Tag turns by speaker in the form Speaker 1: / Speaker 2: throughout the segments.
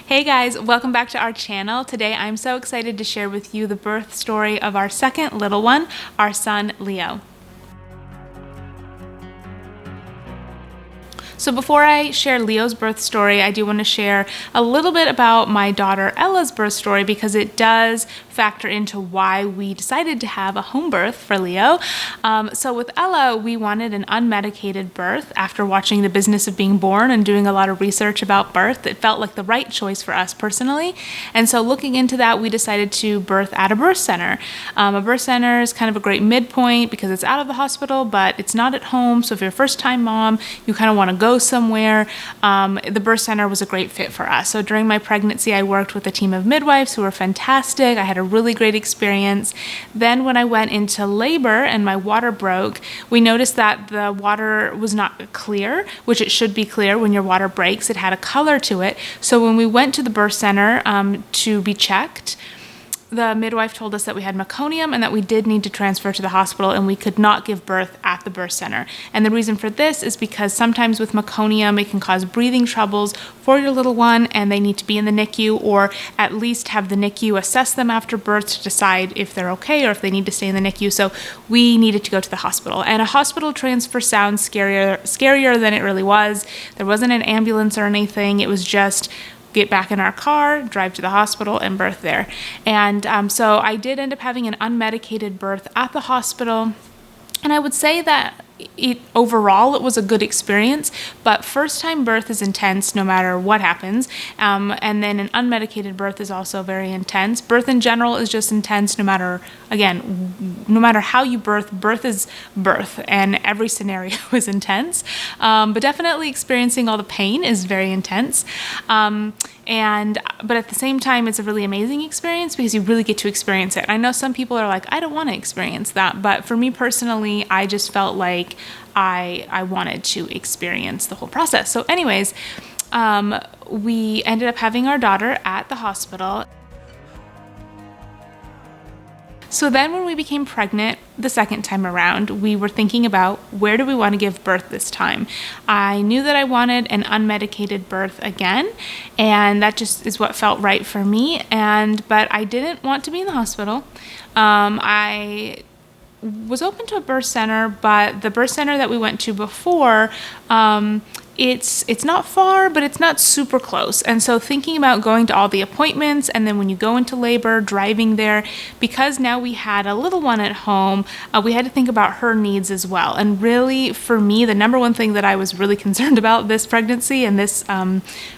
Speaker 1: Hey guys, welcome back to our channel. Today I'm so excited to share with you the birth story of our second little one, our son Leo. So before I share Leo's birth story, I do want to share a little bit about my daughter Ella's birth story because it does factor into why we decided to have a home birth for Leo. So with Ella, we wanted an unmedicated birth. After watching The Business of Being Born and doing a lot of research about birth, it felt like the right choice for us personally. And so looking into that, we decided to birth at a birth center. A birth center is kind of a great midpoint because it's out of the hospital, but it's not at home. So if you're a first-time mom, you kind of want to go somewhere, the birth center was a great fit for us. So during my pregnancy, I worked with a team of midwives who were fantastic. I had a really great experience. Then when I went into labor and my water broke, we noticed that the water was not clear, which it should be clear when your water breaks. It had a color to it. So when we went to the birth center to be checked, the midwife told us that we had meconium and that we did need to transfer to the hospital and we could not give birth at the birth center. And the reason for this is because sometimes with meconium, it can cause breathing troubles for your little one and they need to be in the NICU or at least have the NICU assess them after birth to decide if they're okay or if they need to stay in the NICU. So we needed to go to the hospital. And a hospital transfer sounds scarier than it really was. There wasn't an ambulance or anything. It was just get back in our car, drive to the hospital, and birth there. And so I did end up having an unmedicated birth at the hospital. And I would say that overall it was a good experience, but first time birth is intense no matter what happens. And then an unmedicated birth is also very intense. Birth in general is just intense no matter how you birth is birth, and every scenario is intense. But definitely experiencing all the pain is very intense. But at the same time, it's a really amazing experience because you really get to experience it. I know some people are like, I don't want to experience that. But for me personally, I just felt like I wanted to experience the whole process. So anyways, we ended up having our daughter at the hospital. So then when we became pregnant the second time around, we were thinking about where do we want to give birth this time. I knew that I wanted an unmedicated birth again, and that just is what felt right for me. But I didn't want to be in the hospital. I was open to a birth center, but the birth center that we went to before, it's not far, but it's not super close. And so thinking about going to all the appointments and then when you go into labor, driving there, because now we had a little one at home, we had to think about her needs as well. And really, for me, the number one thing that I was really concerned about this pregnancy and this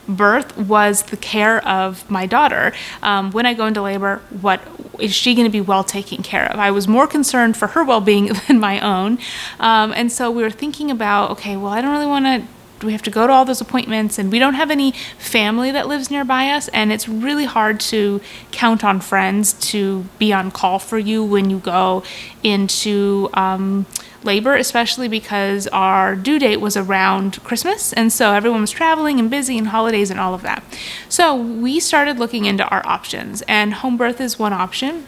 Speaker 1: birth was the care of my daughter. When I go into labor, what is she going to be well taken care of? I was more concerned for her well-being than my own. And so we were thinking about, okay, well, I don't really want to, we have to go to all those appointments and we don't have any family that lives nearby us, and it's really hard to count on friends to be on call for you when you go into labor, especially because our due date was around Christmas, and so everyone was traveling and busy and holidays and all of that. So we started looking into our options, and home birth is one option.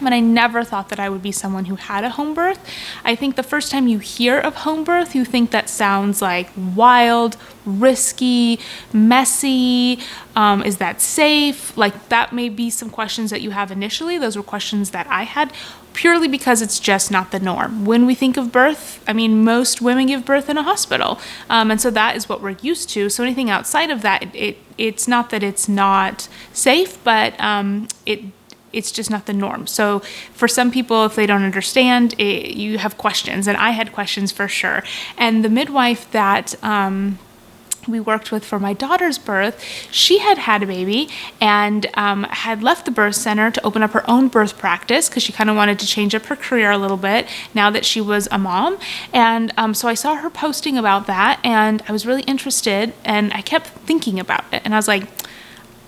Speaker 1: But I never thought that I would be someone who had a home birth. I think the first time you hear of home birth, you think that sounds like wild, risky, messy. Is that safe? Like, that may be some questions that you have initially. Those were questions that I had purely because it's just not the norm. When we think of birth, I mean, most women give birth in a hospital. And so that is what we're used to. So anything outside of that, it's not that it's not safe, but it's just not the norm. So for some people, if they don't understand, you have questions, and I had questions for sure. And the midwife that we worked with for my daughter's birth, she had had a baby and had left the birth center to open up her own birth practice because she kind of wanted to change up her career a little bit now that she was a mom. And so I saw her posting about that, and I was really interested, and I kept thinking about it. And I was like,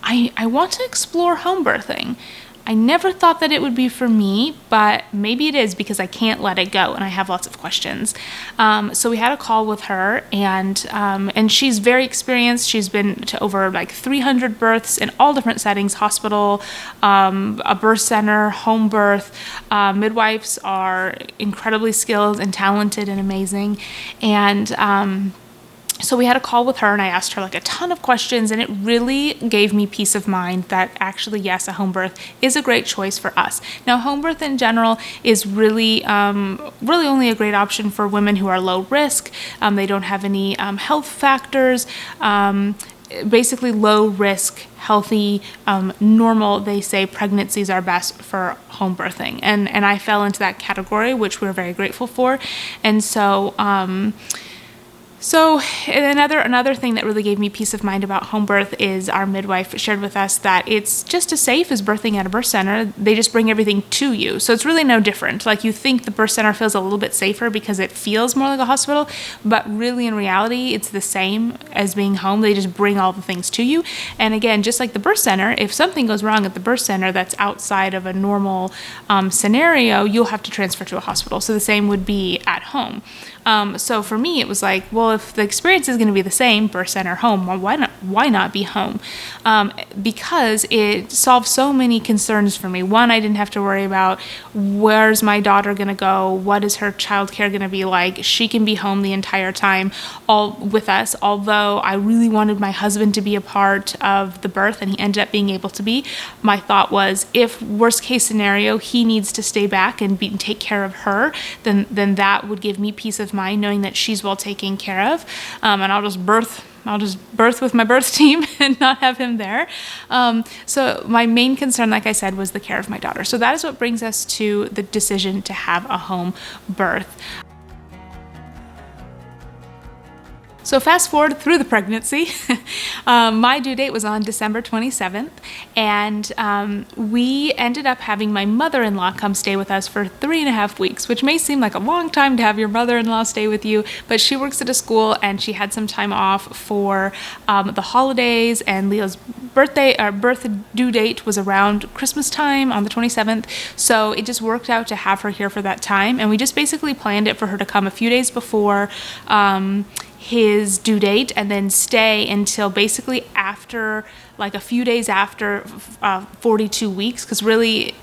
Speaker 1: I want to explore home birthing. I never thought that it would be for me, but maybe it is because I can't let it go and I have lots of questions. So we had a call with her, and she's very experienced. She's been to over like 300 births in all different settings: hospital, a birth center, home birth. Midwives are incredibly skilled and talented and amazing. And So we had a call with her and I asked her like a ton of questions, and it really gave me peace of mind that actually, yes, a home birth is a great choice for us. Now, home birth in general is really only a great option for women who are low risk. They don't have any health factors. Basically low risk, healthy, normal, they say pregnancies are best for home birthing. And I fell into that category, which we're very grateful for. And so, another thing that really gave me peace of mind about home birth is our midwife shared with us that it's just as safe as birthing at a birth center. They just bring everything to you. So it's really no different. Like, you think the birth center feels a little bit safer because it feels more like a hospital, but really in reality, it's the same as being home. They just bring all the things to you. And again, just like the birth center, if something goes wrong at the birth center that's outside of a normal scenario, you'll have to transfer to a hospital. So the same would be at home. So for me, it was like, well, if the experience is going to be the same, birth center, home, well, why not be home? Because it solved so many concerns for me. One, I didn't have to worry about where's my daughter going to go? What is her childcare going to be like? She can be home the entire time, all with us. Although I really wanted my husband to be a part of the birth, and he ended up being able to be. My thought was, if worst case scenario, he needs to stay back and take care of her, then that would give me peace of mind knowing that she's well taken care of, and I'll just birth with my birth team and not have him there. So my main concern, like I said, was the care of my daughter. So that is what brings us to the decision to have a home birth. So fast forward through the pregnancy, my due date was on December 27th, and we ended up having my mother-in-law come stay with us for 3.5 weeks, which may seem like a long time to have your mother-in-law stay with you, but she works at a school and she had some time off for the holidays, and Leo's birth due date was around Christmas time on the 27th, so it just worked out to have her here for that time, and we just basically planned it for her to come a few days before his due date and then stay until basically after, like a few days after 42 weeks, because really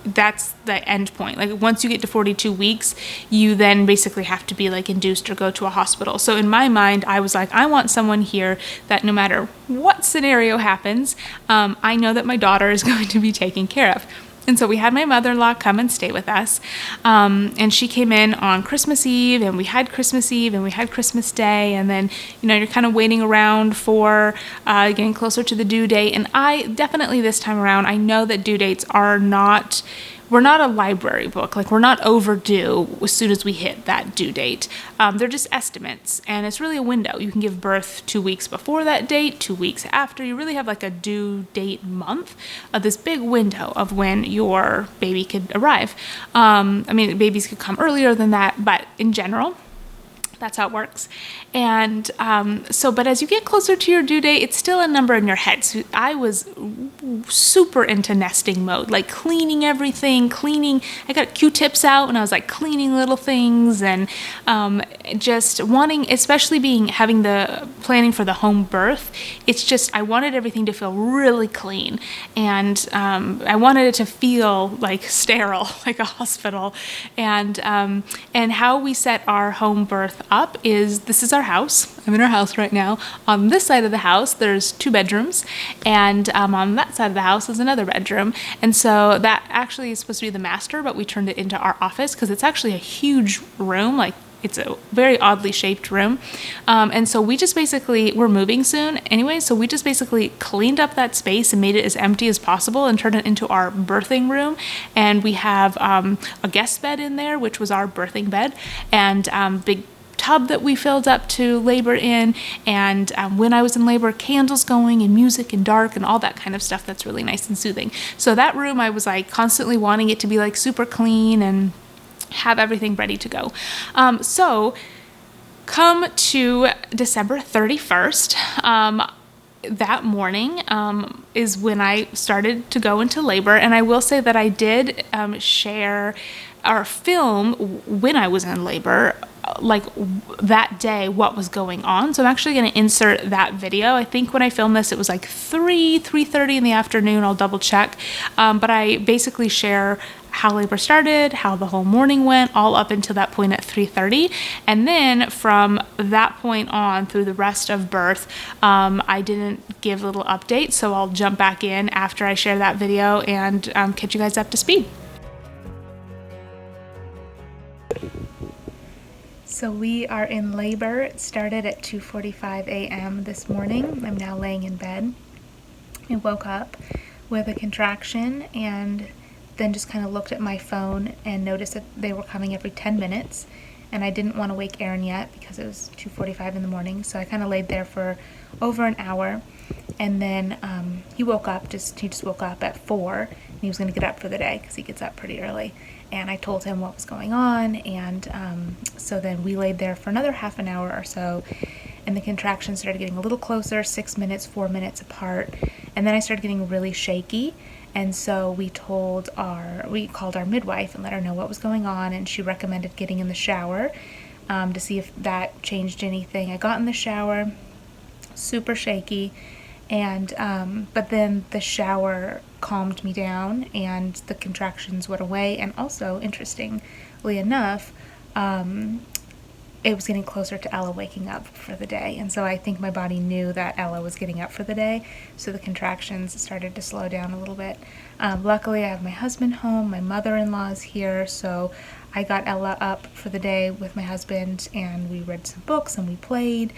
Speaker 1: that's the end point. Like, once you get to 42 weeks, you then basically have to be like induced or go to a hospital. So in my mind, I was like, I want someone here that no matter what scenario happens, I know that my daughter is going to be taken care of. And so we had my mother-in-law come and stay with us, and she came in on Christmas Eve, and we had Christmas Eve, and we had Christmas Day, and then, you're kind of waiting around for getting closer to the due date. And I definitely, this time around, I know that due dates are not, we're not a library book. Like, we're not overdue as soon as we hit that due date. They're just estimates, and it's really a window. You can give birth 2 weeks before that date, 2 weeks after. You really have like a due date month, this big window of when your baby could arrive. Babies could come earlier than that, but in general, that's how it works. And but as you get closer to your due date, it's still a number in your head. So I was super into nesting mode, like cleaning everything, I got Q-tips out and I was like cleaning little things, and just wanting, especially having the planning for the home birth, it's just, I wanted everything to feel really clean, and I wanted it to feel like sterile, like a hospital. And how we set our home birth up is, this is our house. I'm in our house right now. On this side of the house, there's 2 bedrooms, and on that side of the house is another bedroom. And so that actually is supposed to be the master, but we turned it into our office because it's actually a huge room. Like, it's a very oddly shaped room. And so we just basically, we're moving soon anyway, so we just basically cleaned up that space and made it as empty as possible and turned it into our birthing room. And we have a guest bed in there, which was our birthing bed, and big tub that we filled up to labor in, and when I was in labor, candles going and music and dark and all that kind of stuff that's really nice and soothing. So that room, I was like constantly wanting it to be like super clean and have everything ready to go. So come to December 31st, that morning is when I started to go into labor, and I will say that I did share or film when I was in labor, like that day, what was going on. So I'm actually going to insert that video. I think when I filmed this, it was like 3:30 in the afternoon. I'll double check. But I basically share how labor started, how the whole morning went, all up until that point at 3:30. And then from that point on through the rest of birth, I didn't give little updates, so I'll jump back in after I share that video and catch you guys up to speed. So we are in labor. It started at 2:45 a.m. this morning. I'm now laying in bed. I woke up with a contraction and then just kind of looked at my phone and noticed that they were coming every 10 minutes. And I didn't want to wake Aaron yet because it was 2:45 in the morning. So I kind of laid there for over an hour. And then he woke up, he just woke up at 4 and he was going to get up for the day because he gets up pretty early. And I told him what was going on, and so then we laid there for another half an hour or so, and the contractions started getting a little closer, 6 minutes, 4 minutes apart, and then I started getting really shaky, and so we called our midwife and let her know what was going on, and she recommended getting in the shower to see if that changed anything. I got in the shower, super shaky, and but then the shower calmed me down and the contractions went away. And also, interestingly enough, it was getting closer to Ella waking up for the day, and so I think my body knew that Ella was getting up for the day, so the contractions started to slow down a little bit. Luckily I have my husband home, my mother-in-law is here, so I got Ella up for the day with my husband, and we read some books and we played.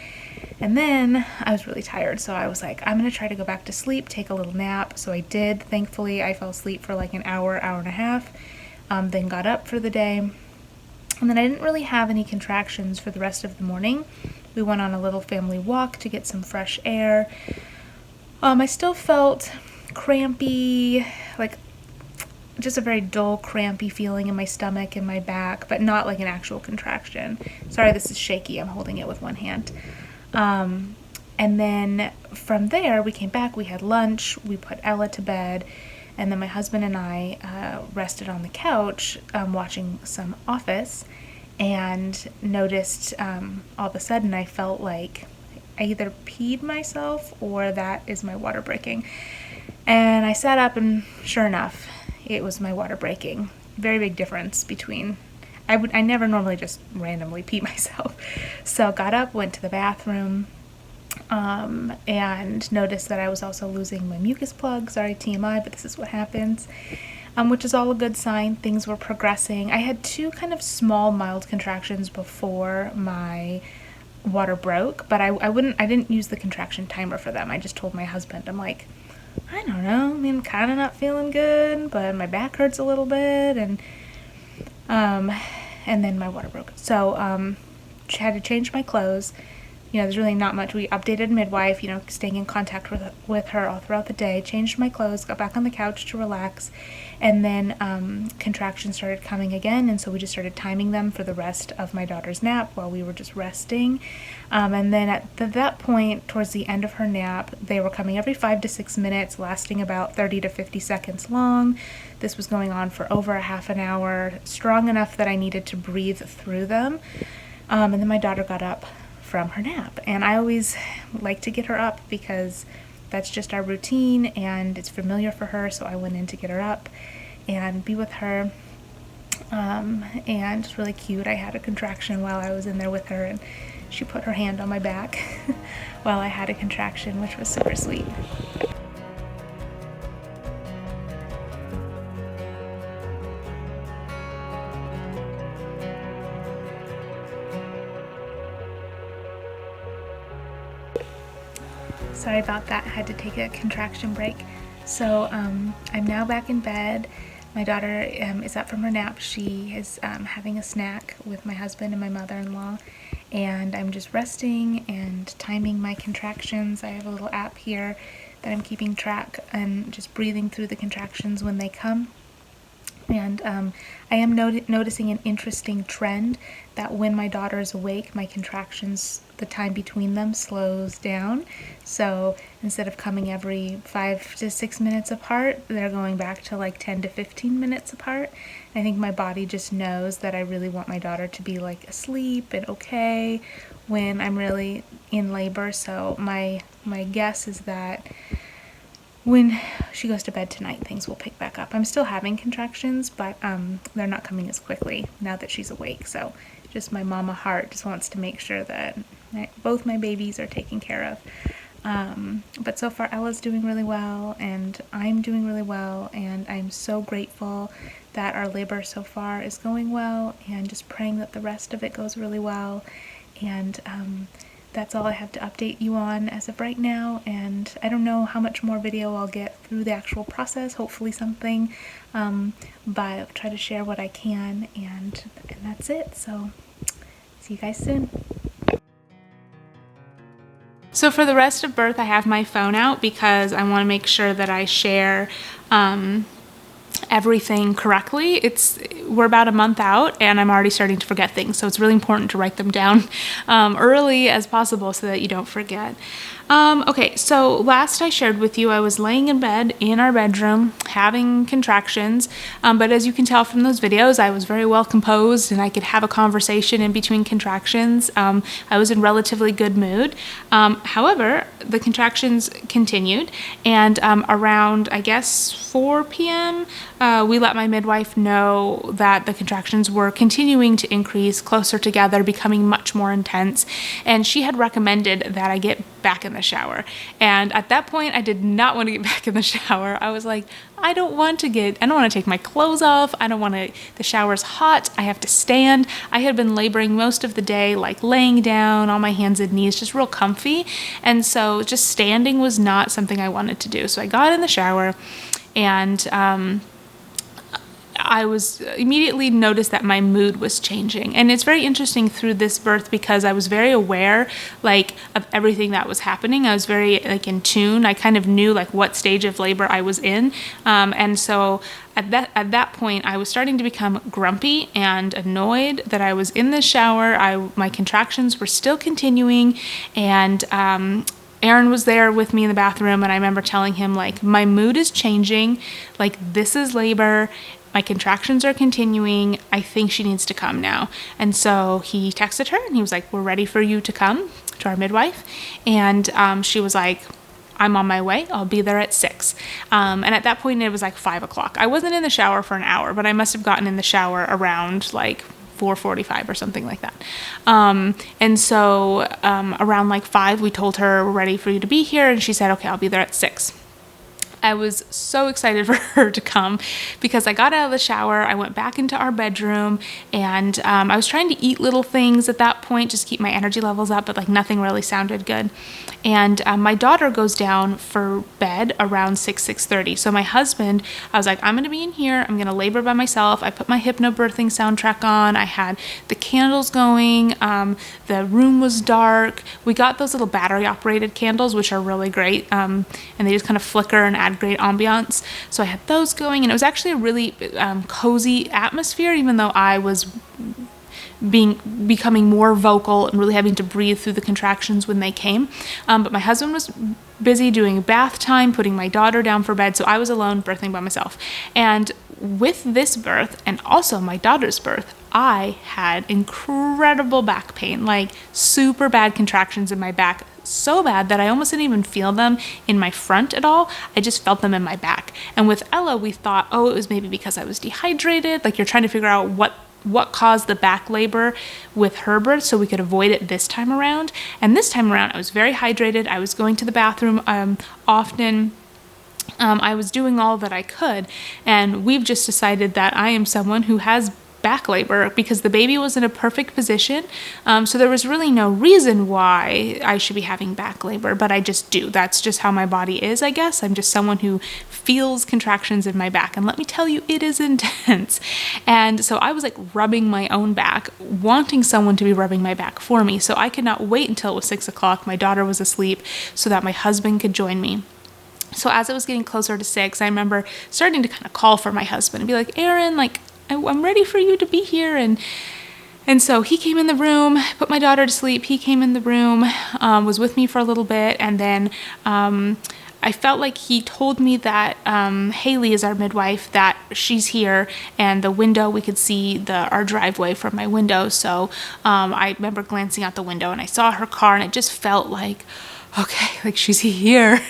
Speaker 1: And then I was really tired, so I was like, I'm going to try to go back to sleep, take a little nap. So I did. Thankfully, I fell asleep for like an hour, hour and a half, then got up for the day. And then I didn't really have any contractions for the rest of the morning. We went on a little family walk to get some fresh air. I still felt crampy, like just a very dull, crampy feeling in my stomach and my back, but not like an actual contraction. Sorry, this is shaky. I'm holding it with one hand. And then from there, we came back, we had lunch, we put Ella to bed, and then my husband and I rested on the couch watching some Office, and noticed all of a sudden I felt like I either peed myself or that is my water breaking. And I sat up, and sure enough, it was my water breaking. Very big difference between, I never normally just randomly pee myself. So got up, went to the bathroom, and noticed that I was also losing my mucus plug. Sorry, TMI, but this is what happens, which is all a good sign. Things were progressing. I had 2 kind of small, mild contractions before my water broke, but I didn't use the contraction timer for them. I just told my husband, I'm like, I don't know, I mean, kind of not feeling good, but my back hurts a little bit, and then my water broke. So, had to change my clothes. There's really not much. We updated midwife, staying in contact with her all throughout the day, changed my clothes, got back on the couch to relax, and then contractions started coming again, and so we just started timing them for the rest of my daughter's nap while we were just resting. And then at that point, towards the end of her nap, they were coming every 5 to 6 minutes, lasting about 30 to 50 seconds long. This was going on for over a half an hour, strong enough that I needed to breathe through them. And then my daughter got up from her nap, and I always like to get her up because that's just our routine and it's familiar for her. So I went in to get her up and be with her, and it's really cute. I had a contraction while I was in there with her, and she put her hand on my back while I had a contraction, which was super sweet. Sorry about that, I had to take a contraction break. So I'm now back in bed. My daughter is up from her nap. She is having a snack with my husband and my mother-in-law, and I'm just resting and timing my contractions. I have a little app here that I'm keeping track and just breathing through the contractions when they come. And I am noticing an interesting trend that when my daughter is awake, my contractions, the time between them slows down. So instead of coming every 5 to 6 minutes apart, they're going back to like 10 to 15 minutes apart. I think my body just knows that I really want my daughter to be like asleep and okay when I'm really in labor. So my guess is that when she goes to bed tonight, things will pick back up. I'm still having contractions, but they're not coming as quickly now that she's awake. So just my mama heart just wants to make sure that both my babies are taken care of. But so far Ella's doing really well, and I'm doing really well, and I'm so grateful that our labor so far is going well, and just praying that the rest of it goes really well. And that's all I have to update you on as of right now, and I don't know how much more video I'll get through the actual process, hopefully something, but I'll try to share what I can, and that's it. So see you guys soon. So for the rest of birth, I have my phone out because I want to make sure that I share everything correctly. We're about a month out, and I'm already starting to forget things, so it's really important to write them down early as possible so that you don't forget. Okay, so last I shared with you, I was laying in bed in our bedroom having contractions, but as you can tell from those videos, I was very well composed and I could have a conversation in between contractions. I was in relatively good mood. However, the contractions continued, and around, I guess, 4 p.m., we let my midwife know that the contractions were continuing to increase, closer together, becoming much more intense, and she had recommended that I get back in the shower. And at that point, I did not want to get back in the shower. I was like, I don't want to take my clothes off. The shower's hot. I have to stand. I had been laboring most of the day, like laying down on my hands and knees, just real comfy. And so just standing was not something I wanted to do. So I got in the shower, and I was immediately noticed that my mood was changing. And it's very interesting through this birth because I was very aware of everything that was happening. I was very in tune. I kind of knew what stage of labor I was in. And so at that point, I was starting to become grumpy and annoyed that I was in the shower. My contractions were still continuing, and Aaron was there with me in the bathroom, and I remember telling him, my mood is changing, this is labor, my contractions are continuing, I think she needs to come now. And so he texted her, and he was like, we're ready for you to come, to our midwife. And she was like, I'm on my way, I'll be there at 6. And at that point, it was 5 o'clock. I wasn't in the shower for an hour, but I must have gotten in the shower around 4:45 or something like that. And so around 5, we told her, we're ready for you to be here. And she said, okay, I'll be there at 6. I was so excited for her to come because I got out of the shower, I went back into our bedroom, and I was trying to eat little things at that point, just keep my energy levels up, but nothing really sounded good. And my daughter goes down for bed around 6:30. So my husband, I was like, I'm going to be in here, I'm going to labor by myself. I put my hypnobirthing soundtrack on, I had the candles going, the room was dark. We got those little battery operated candles, which are really great, and they just kind of flicker and add great ambiance. So I had those going, and it was actually a really cozy atmosphere, even though I was becoming more vocal and really having to breathe through the contractions when they came. But my husband was busy doing bath time, putting my daughter down for bed, so I was alone birthing by myself. And with this birth, and also my daughter's birth, I had incredible back pain, super bad contractions in my back, so bad that I almost didn't even feel them in my front at all. I just felt them in my back. And with Ella, we thought, it was maybe because I was dehydrated. You're trying to figure out what caused the back labor with her birth so we could avoid it this time around. And this time around, I was very hydrated. I was going to the bathroom often. I was doing all that I could. And we've just decided that I am someone who has back labor because the baby was in a perfect position. So there was really no reason why I should be having back labor, but I just do. That's just how my body is, I guess. I'm just someone who feels contractions in my back. And let me tell you, it is intense. And so I was rubbing my own back, wanting someone to be rubbing my back for me. So I could not wait until it was 6 o'clock. My daughter was asleep so that my husband could join me. So as it was getting closer to 6, I remember starting to kind of call for my husband and be like, Aaron, I'm ready for you to be here. And so he came in the room, put my daughter to sleep. He came in the room, was with me for a little bit. And then I felt like he told me that Haley is our midwife, that she's here, and the window, we could see our driveway from my window. So I remember glancing out the window and I saw her car, and it just felt like, okay, like she's here.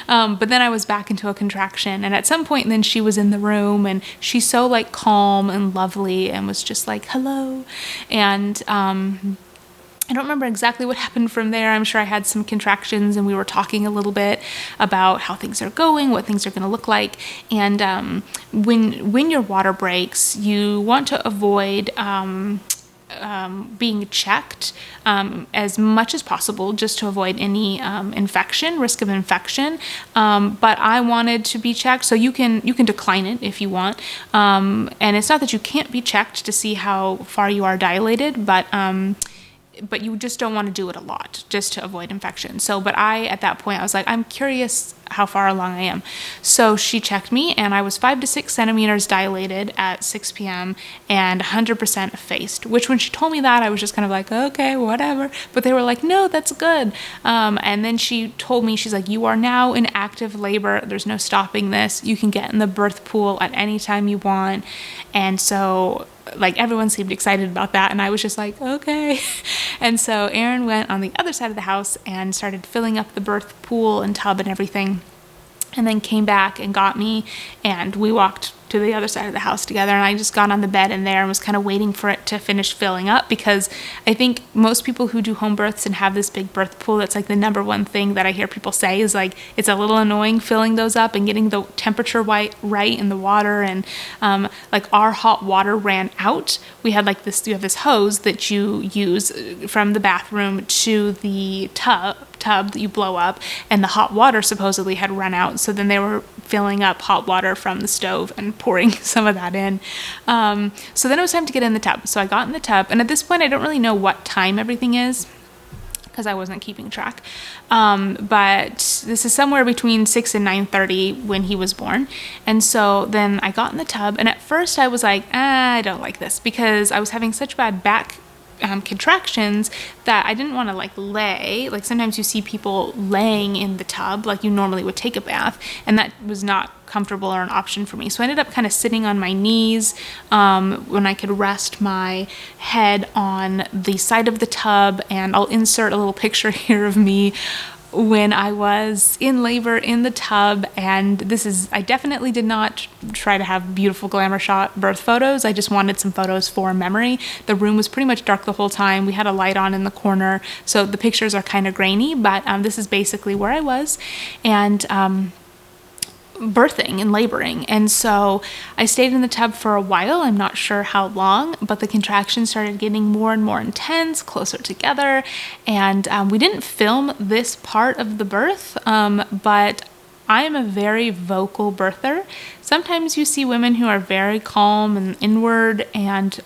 Speaker 1: But then I was back into a contraction. And at some point then she was in the room, and she's so like calm and lovely and was just like, hello. And, I don't remember exactly what happened from there. I'm sure I had some contractions, and we were talking a little bit about how things are going, what things are going to look like. And when your water breaks, you want to avoid being checked as much as possible, just to avoid any risk of infection. But I wanted to be checked, so you can decline it if you want. And it's not that you can't be checked to see how far you are dilated, but you just don't want to do it a lot, just to avoid infection. But at that point, I was like, I'm curious how far along I am. So she checked me, and I was 5 to 6 centimeters dilated at 6 p.m. and 100% effaced, which when she told me that, I was just kind of like, okay, whatever. But they were like, no, that's good. And then she told me, she's like, you are now in active labor. There's no stopping this. You can get in the birth pool at any time you want. And so like everyone seemed excited about that, and I was just like, okay. And so Aaron went on the other side of the house and started filling up the birth pool and tub and everything, and then came back and got me, and we walked to the other side of the house together, and I just got on the bed in there and was kind of waiting for it to finish filling up, because I think most people who do home births and have this big birth pool, that's like the number one thing that I hear people say is like, it's a little annoying filling those up and getting the temperature right in the water. And like our hot water ran out. We had like this, you have this hose that you use from the bathroom to the tub that you blow up, and the hot water supposedly had run out. So then they were filling up hot water from the stove and pouring some of that in. So then it was time to get in the tub. So I got in the tub, and at this point I don't really know what time everything is, because I wasn't keeping track. But this is somewhere between 6 and 9:30 when he was born. And so then I got in the tub, and at first I was like, I don't like this, because I was having such bad back contractions that I didn't want to like lay. Like sometimes you see people laying in the tub like you normally would take a bath, and that was not comfortable or an option for me. So I ended up kind of sitting on my knees when I could rest my head on the side of the tub. And I'll insert a little picture here of me when I was in labor in the tub. And I definitely did not try to have beautiful glamour shot birth photos. I just wanted some photos for memory. The room was pretty much dark the whole time. We had a light on in the corner, so the pictures are kind of grainy, but this is basically where I was. And birthing and laboring. And so I stayed in the tub for a while. I'm not sure how long, but the contractions started getting more and more intense, closer together. And we didn't film this part of the birth, but I am a very vocal birther. Sometimes you see women who are very calm and inward, and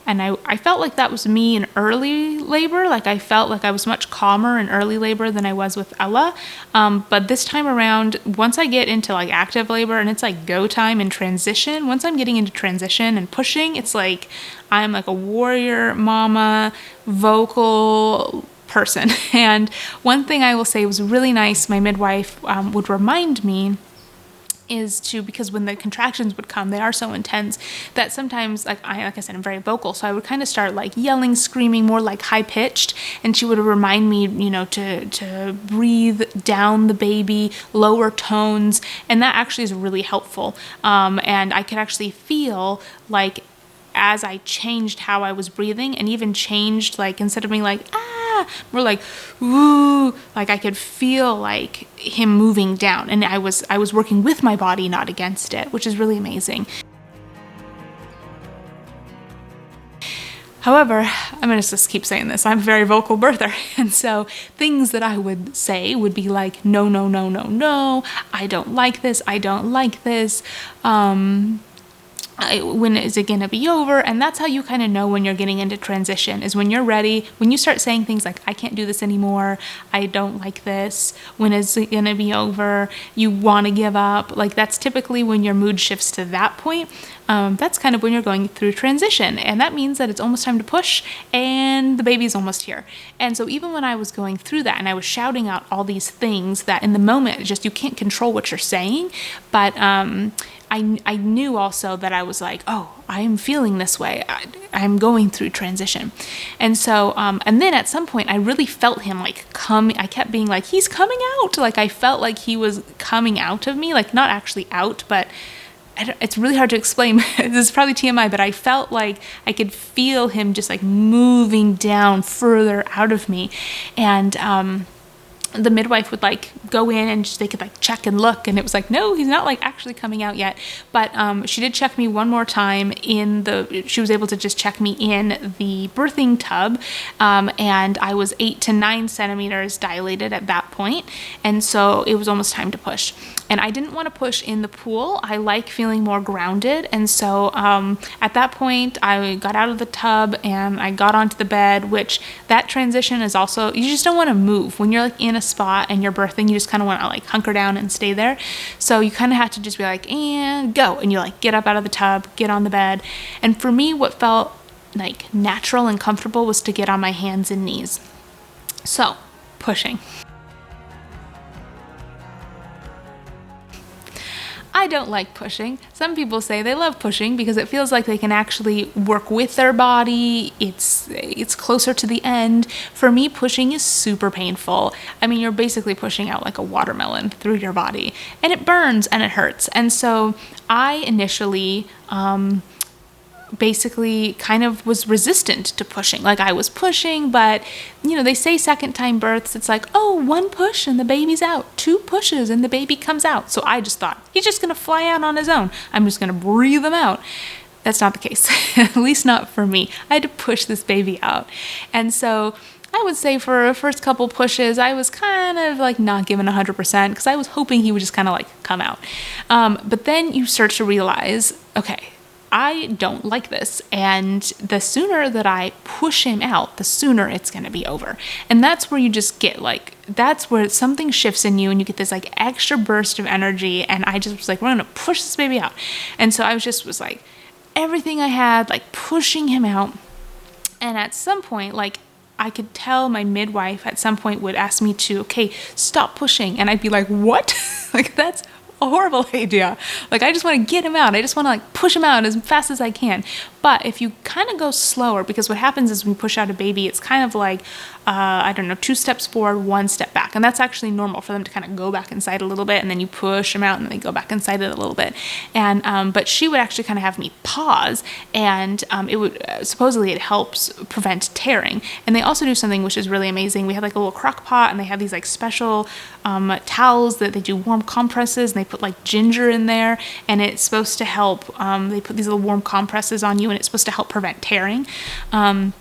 Speaker 1: I felt like that was me in early labor. Like I felt like I was much calmer in early labor than I was with Ella. But this time around, once I get into like active labor and it's like go time and transition, once I'm getting into transition and pushing, it's like I'm like a warrior mama, vocal person. And one thing I will say was really nice, my midwife would remind me, because when the contractions would come, they are so intense that sometimes, like I said, I'm very vocal, so I would kind of start like yelling, screaming, more like high pitched, and she would remind me, to breathe down the baby, lower tones, and that actually is really helpful. And I could actually feel like as I changed how I was breathing, and even changed, like instead of being like more like ooh, like I could feel like him moving down, and I was working with my body, not against it, which is really amazing. However, I'm going to just keep saying this, I'm a very vocal birther, and so things that I would say would be like, no, no, no, no, no, I don't like this, I don't like this, when is it going to be over? And that's how you kind of know when you're getting into transition, is when you're ready, when you start saying things like, I can't do this anymore, I don't like this, when is it going to be over, you want to give up. Like that's typically when your mood shifts to that point. That's kind of when you're going through transition, and that means that it's almost time to push and the baby's almost here. And so even when I was going through that and I was shouting out all these things that in the moment, just you can't control what you're saying, but I knew also that I was like, oh, I am feeling this way. I'm going through transition. And so, and then at some point I really felt him like come, I kept being like, he's coming out. Like I felt like he was coming out of me, like not actually out, but it's really hard to explain. This is probably TMI, but I felt like I could feel him just like moving down further out of me. And, the midwife would like go in and they could like check and look, and it was like, no, he's not like actually coming out yet. But she did check me one more time she was able to just check me in the birthing tub, and I was 8 to 9 centimeters dilated at that point, and so it was almost time to push. And I didn't want to push in the pool. I like feeling more grounded, and so at that point I got out of the tub and I got onto the bed, which that transition is also, you just don't want to move when you're like in a spot and you're birthing. You just kind of want to like hunker down and stay there. So you kind of have to just be like, and go, and you like get up out of the tub, get on the bed. And for me, what felt like natural and comfortable was to get on my hands and knees. So pushing. I don't like pushing. Some people say they love pushing because it feels like they can actually work with their body. It's closer to the end. For me, pushing is super painful. I mean, you're basically pushing out like a watermelon through your body, and it burns and it hurts. And so I initially basically kind of was resistant to pushing. Like I was pushing, but you know, they say second time births, it's like, oh, 1 push and the baby's out, 2 pushes and the baby comes out. So I just thought, he's just going to fly out on his own. I'm just going to breathe him out. That's not the case, at least not for me. I had to push this baby out. And so I would say for the first couple pushes, I was kind of like not giving 100% because I was hoping he would just kind of like come out. But then you start to realize, okay, I don't like this, and the sooner that I push him out, the sooner it's going to be over. And that's where you just get like, that's where something shifts in you and you get this like extra burst of energy. And I just was like, we're going to push this baby out. And so I was like, everything I had, like pushing him out. And at some point, like I could tell my midwife at some point would ask me to, okay, stop pushing. And I'd be like, what? Like that's a horrible idea. Like I just want to get him out. I just want to like push him out as fast as I can. But if you kind of go slower, because what happens is when we push out a baby, it's kind of like, 2 steps forward, 1 step back. And that's actually normal for them to kind of go back inside a little bit, and then you push them out and then they go back inside it a little bit. And, but she would actually kind of have me pause, and it would, supposedly it helps prevent tearing. And they also do something which is really amazing. We have like a little crock pot, and they have these like special towels that they do warm compresses, and they put like ginger in there, and it's supposed to help, they put these little warm compresses on you, and it's supposed to help prevent tearing. And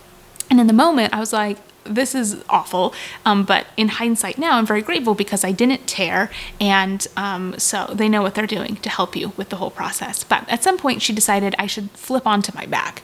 Speaker 1: in the moment I was like, this is awful. But in hindsight now, I'm very grateful because I didn't tear. And so they know what they're doing to help you with the whole process. But at some point she decided I should flip onto my back.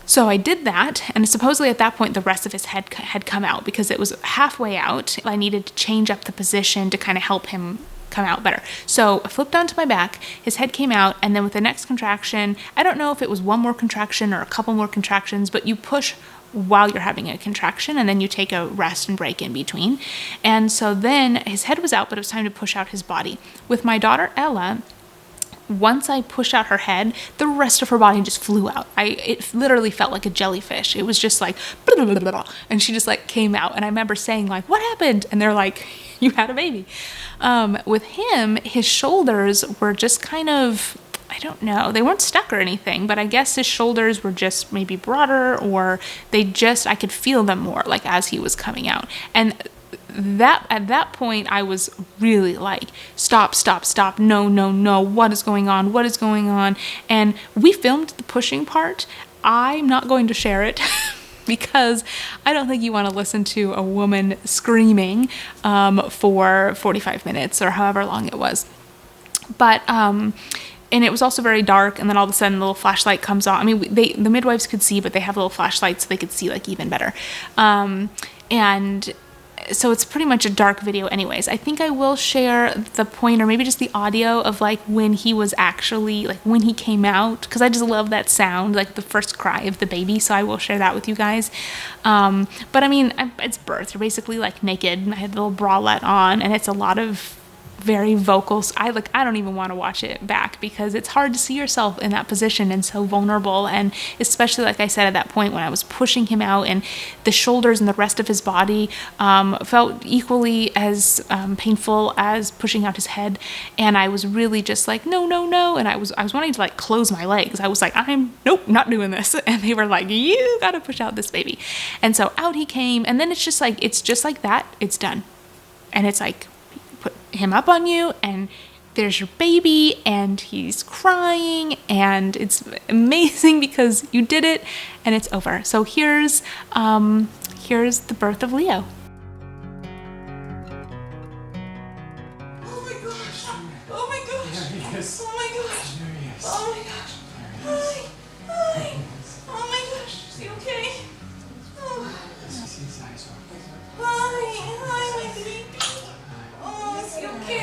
Speaker 1: So I did that, and supposedly at that point the rest of his head had come out because it was halfway out. I needed to change up the position to kind of help him come out better. So I flipped onto my back, his head came out, and then with the next contraction, I don't know if it was 1 more contraction or a couple more contractions, but you push while you're having a contraction, and then you take a rest and break in between. And so then his head was out, but it was time to push out his body. With my daughter Ella, once I pushed out her head, the rest of her body just flew out. It literally felt like a jellyfish. It was just like, blah, blah, blah, blah, and she just like came out. And I remember saying like, what happened? And they're like, you had a baby. With him, his shoulders were just kind of, I don't know, they weren't stuck or anything, but I guess his shoulders were just maybe broader, or I could feel them more like as he was coming out. And that at that point I was really like, stop, no, what is going on? And we filmed the pushing part. I'm not going to share it because I don't think you want to listen to a woman screaming for 45 minutes or however long it was. But and it was also very dark, and then all of a sudden a little flashlight comes on. I mean, the midwives could see, but they have little flashlights so they could see like even better. And so it's pretty much a dark video anyways. I think I will share the point, or maybe just the audio of like when he was actually, like when he came out, because I just love that sound, like the first cry of the baby, so I will share that with you guys. But I mean, it's birth. You're basically like naked. I had a little bralette on, and it's a lot of very vocal. I don't even want to watch it back because it's hard to see yourself in that position and so vulnerable. And especially, like I said, at that point when I was pushing him out and the shoulders and the rest of his body felt equally as painful as pushing out his head. And I was really just like, no, no, no. And I was wanting to like close my legs. I was like, nope, not doing this. And they were like, you got to push out this baby. And so out he came. And then it's just like that. It's done. And it's like, put him up on you and there's your baby and he's crying and it's amazing because you did it and it's over. So here's the birth of Leo.
Speaker 2: Oh my gosh. Oh my gosh.
Speaker 3: Yes.
Speaker 2: Oh my gosh.
Speaker 3: There he is.
Speaker 2: Oh my gosh. Hi. Hi. Oh my gosh. Is he okay? Oh.
Speaker 3: See his eyes open.
Speaker 2: Hi. Hi, my baby. Oh, is he okay?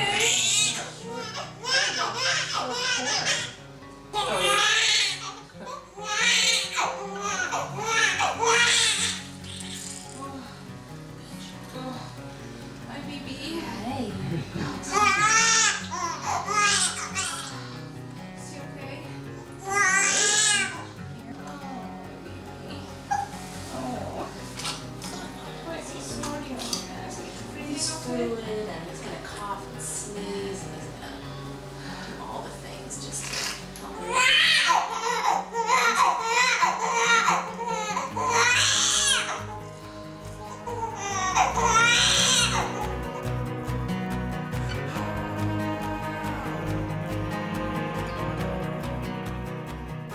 Speaker 2: Hi, baby.
Speaker 4: Hey.
Speaker 2: Is he okay? Why is he snorting on your ass?
Speaker 4: He's fluid and he's gonna cough and sneeze and he's gonna do all the things just to help me.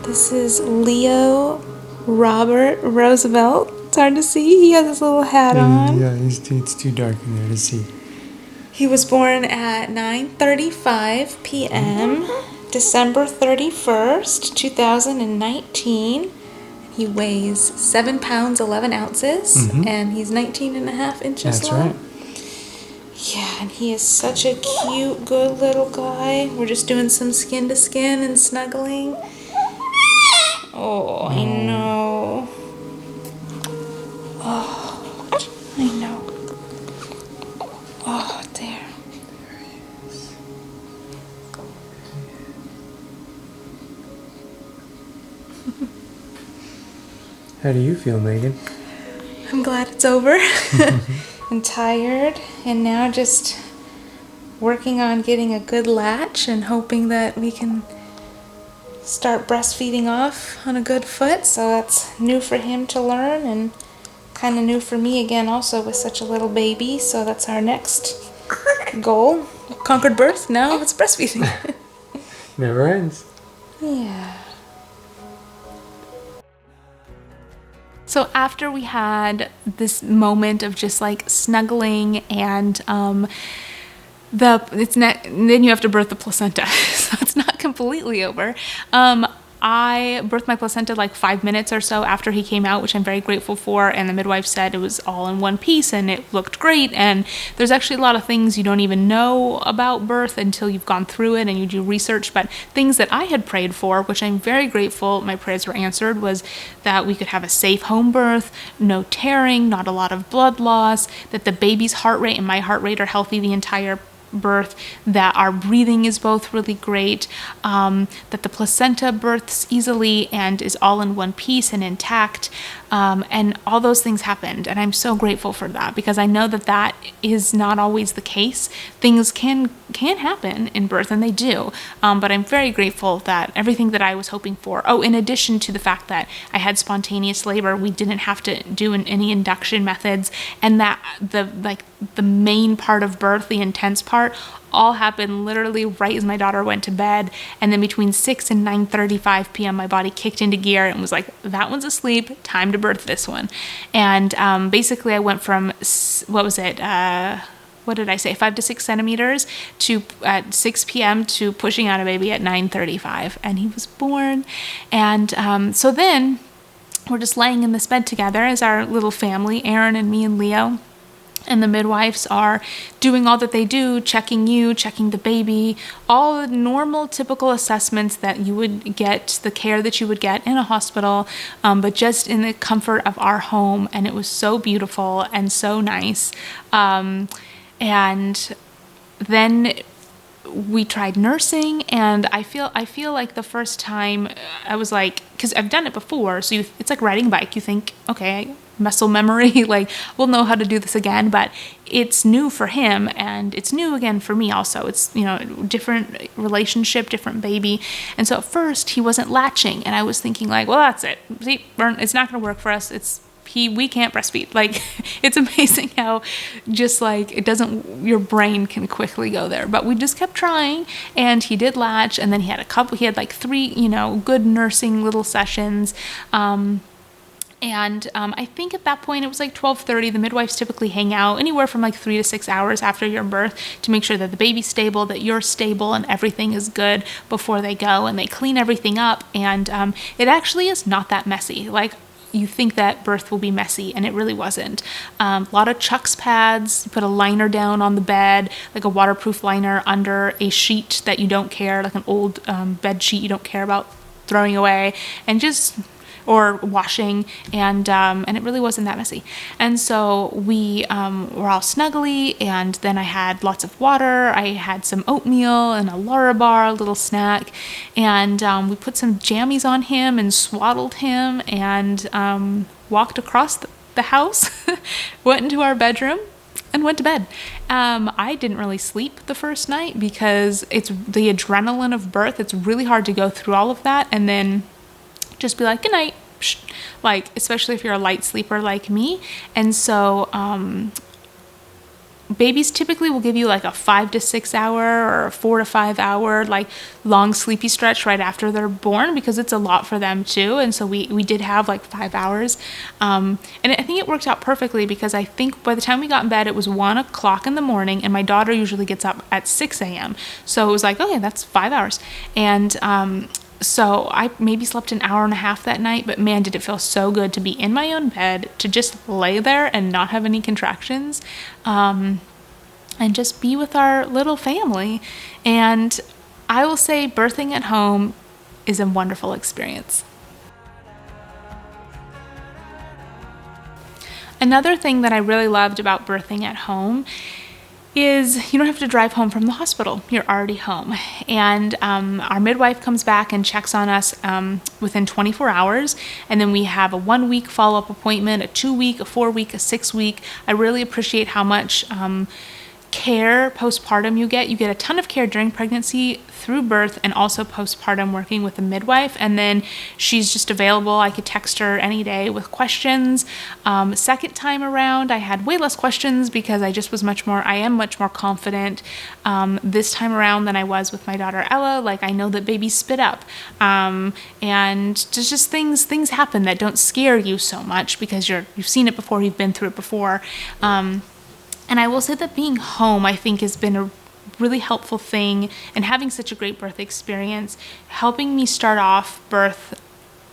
Speaker 1: This is Leo Robert Roosevelt. It's hard to see. He has his little hat on.
Speaker 3: Yeah, it's too dark in there to see.
Speaker 1: He was born at 9:35 p.m. December 31st, 2019. He weighs 7 pounds 11 ounces and he's 19 and a half inches
Speaker 3: That's
Speaker 1: long.
Speaker 3: right.
Speaker 1: Yeah, and he is such a cute, good little guy. We're just doing some skin to skin and snuggling. Oh, I know. Oh, I know. Oh, there.
Speaker 3: How do you feel, Megan?
Speaker 1: I'm glad it's over. I'm tired, and now just working on getting a good latch and hoping that we can start breastfeeding off on a good foot. So that's new for him to learn and kind of new for me again also with such a little baby. So that's our next goal. Conquered birth, now it's breastfeeding.
Speaker 3: Never ends.
Speaker 1: Yeah. So after we had this moment of just like snuggling and then you have to birth the placenta, so it's not completely over. I birthed my placenta like 5 minutes or so after he came out, which I'm very grateful for, and the midwife said it was all in one piece and it looked great. And there's actually a lot of things you don't even know about birth until you've gone through it and you do research, but things that I had prayed for, which I'm very grateful my prayers were answered, was that we could have a safe home birth, no tearing, not a lot of blood loss, that the baby's heart rate and my heart rate are healthy the entire birth, that our breathing is both really great, that the placenta births easily and is all in one piece and intact, and all those things happened. And I'm so grateful for that because I know that that is not always the case. Things can happen in birth, and they do, but I'm very grateful that everything that I was hoping for, in addition to the fact that I had spontaneous labor, we didn't have to do any induction methods, and that the main part of birth, the intense part, all happened literally right as my daughter went to bed. And then between 6 and 9:35 p.m. my body kicked into gear and was like, that one's asleep, time to birth this one. And basically I went from 5 to 6 centimeters to at 6 p.m. to pushing out a baby at 9:35, and he was born. And so then we're just laying in this bed together as our little family, Aaron and me and Leo. And the midwives are doing all that they do, checking the baby, all the normal, typical assessments that you would get, the care that you would get in a hospital, but just in the comfort of our home. And it was so beautiful and so nice. And then we tried nursing, and I feel like the first time I was like, because I've done it before, so it's like riding a bike. You think, okay, muscle memory, like we'll know how to do this again, but it's new for him, and it's new again for me also. It's, you know, different relationship, different baby, and so at first he wasn't latching, and I was thinking like, well, that's it. See, it's not going to work for us. We can't breastfeed. Like, it's amazing how just like it doesn't, your brain can quickly go there. But we just kept trying, and he did latch, and then he had like 3, you know, good nursing little sessions. I think at that point it was like 12:30. The midwives typically hang out anywhere from like 3 to 6 hours after your birth to make sure that the baby's stable, that you're stable, and everything is good before they go. And they clean everything up, and it actually is not that messy. Like, you think that birth will be messy, and it really wasn't. A lot of Chuck's pads. You put a liner down on the bed, like a waterproof liner under a sheet that you don't care, like an old bed sheet you don't care about throwing away, and just or washing, and it really wasn't that messy. And so we were all snuggly, and then I had lots of water. I had some oatmeal and a Larabar, a little snack, and we put some jammies on him and swaddled him, and walked across the house, went into our bedroom, and went to bed. I didn't really sleep the first night because it's the adrenaline of birth. It's really hard to go through all of that and then just be like, good night, like, especially if you're a light sleeper like me. And so babies typically will give you like a 5 to 6 hour or a 4 to 5 hour like long sleepy stretch right after they're born, because it's a lot for them too. And so we did have like 5 hours, and I think it worked out perfectly, because I think by the time we got in bed it was 1 o'clock in the morning, and my daughter usually gets up at 6 a.m. so it was like, okay, that's 5 hours. And so I maybe slept an hour and a half that night, but man, did it feel so good to be in my own bed, to just lay there and not have any contractions, and just be with our little family. And I will say birthing at home is a wonderful experience. Another thing that I really loved about birthing at home is you don't have to drive home from the hospital. You're already home. And our midwife comes back and checks on us within 24 hours. And then we have a 1-week follow-up appointment, a 2-week, a 4-week, a 6-week. I really appreciate how much care postpartum you get. You get a ton of care during pregnancy, through birth, and also postpartum, working with a midwife. And then she's just available. I could text her any day with questions. Second time around, I had way less questions because I am much more confident this time around than I was with my daughter Ella. Like, I know that babies spit up, and just things happen that don't scare you so much because you've seen it before, you've been through it before. And I will say that being home, I think, has been a really helpful thing, and having such a great birth experience, helping me start off birth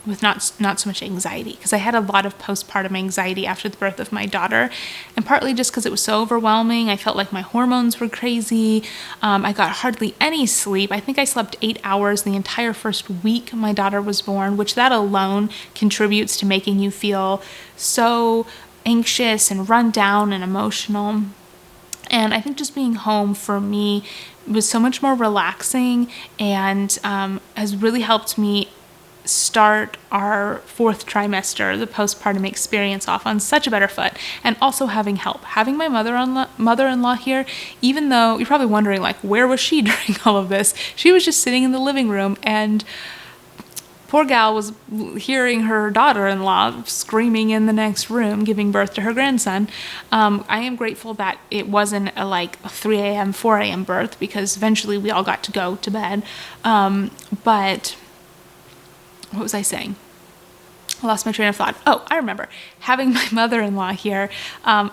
Speaker 1: with not so much anxiety, because I had a lot of postpartum anxiety after the birth of my daughter, and partly just because it was so overwhelming. I felt like my hormones were crazy. I got hardly any sleep. I think I slept 8 hours the entire first week my daughter was born, which that alone contributes to making you feel so anxious and run down and emotional. And I think just being home for me was so much more relaxing, and has really helped me start our 4th trimester, the postpartum experience, off on such a better foot. And also having help, having my mother-in-law here, even though you're probably wondering, like, where was she during all of this? She was just sitting in the living room, and poor gal was hearing her daughter-in-law screaming in the next room, giving birth to her grandson. I am grateful that it wasn't a 3 a.m., 4 a.m. birth, because eventually we all got to go to bed. But what was I saying? I lost my train of thought. Oh, I remember. Having my mother-in-law here,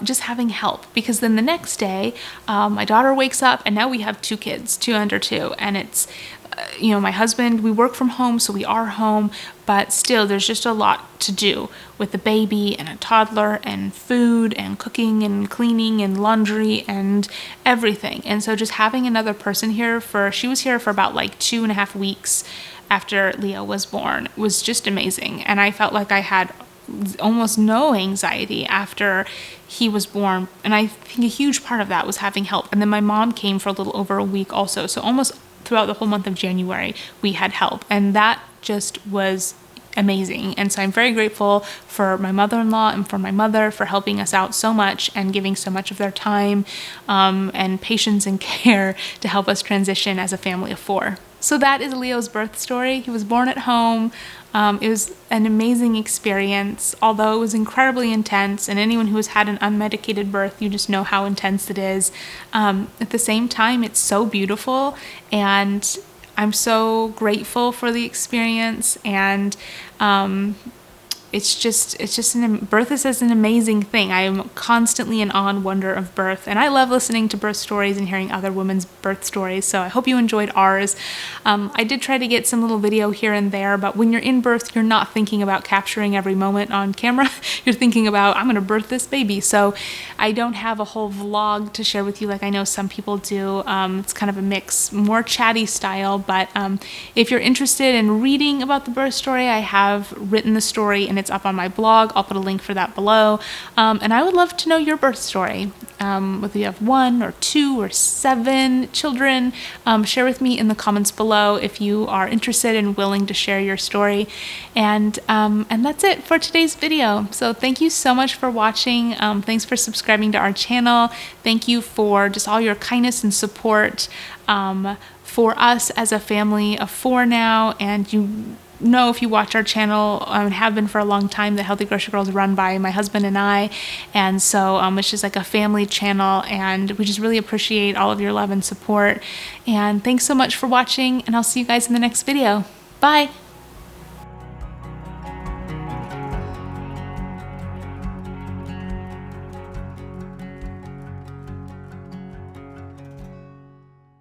Speaker 1: just having help. Because then the next day, my daughter wakes up, and now we have 2 kids, 2 under 2. And it's, my husband, we work from home, so we are home. But still, there's just a lot to do with the baby and a toddler and food and cooking and cleaning and laundry and everything. And so just having another person here she was here for about 2.5 weeks after Leo was born, was just amazing. And I felt like I had almost no anxiety after he was born. And I think a huge part of that was having help. And then my mom came for a little over a week also. So almost throughout the whole month of January, we had help. And that just was amazing. And so I'm very grateful for my mother-in-law and for my mother for helping us out so much and giving so much of their time and patience and care to help us transition as a family of 4. So that is Leo's birth story. He was born at home. It was an amazing experience, although it was incredibly intense, and anyone who has had an unmedicated birth, you just know how intense it is. At the same time, it's so beautiful, and I'm so grateful for the experience, and birth is an amazing thing. I am constantly in awe and wonder of birth, and I love listening to birth stories and hearing other women's birth stories, so I hope you enjoyed ours. I did try to get some little video here and there, but when you're in birth, you're not thinking about capturing every moment on camera. You're thinking about, I'm going to birth this baby, so I don't have a whole vlog to share with you like I know some people do. It's kind of a mix, more chatty style, but if you're interested in reading about the birth story, I have written the story and it's up on my blog. I'll put a link for that below. And I would love to know your birth story. Whether you have 1 or 2 or 7 children, share with me in the comments below if you are interested and willing to share your story. And that's it for today's video. So thank you so much for watching. Thanks for subscribing to our channel. Thank you for just all your kindness and support for us as a family of 4 now. And you know, if you watch our channel and have been for a long time, the Healthy Grocery Girl is run by my husband and I, and so it's just like a family channel, and we just really appreciate all of your love and support. And thanks so much for watching, and I'll see you guys in the next video. Bye!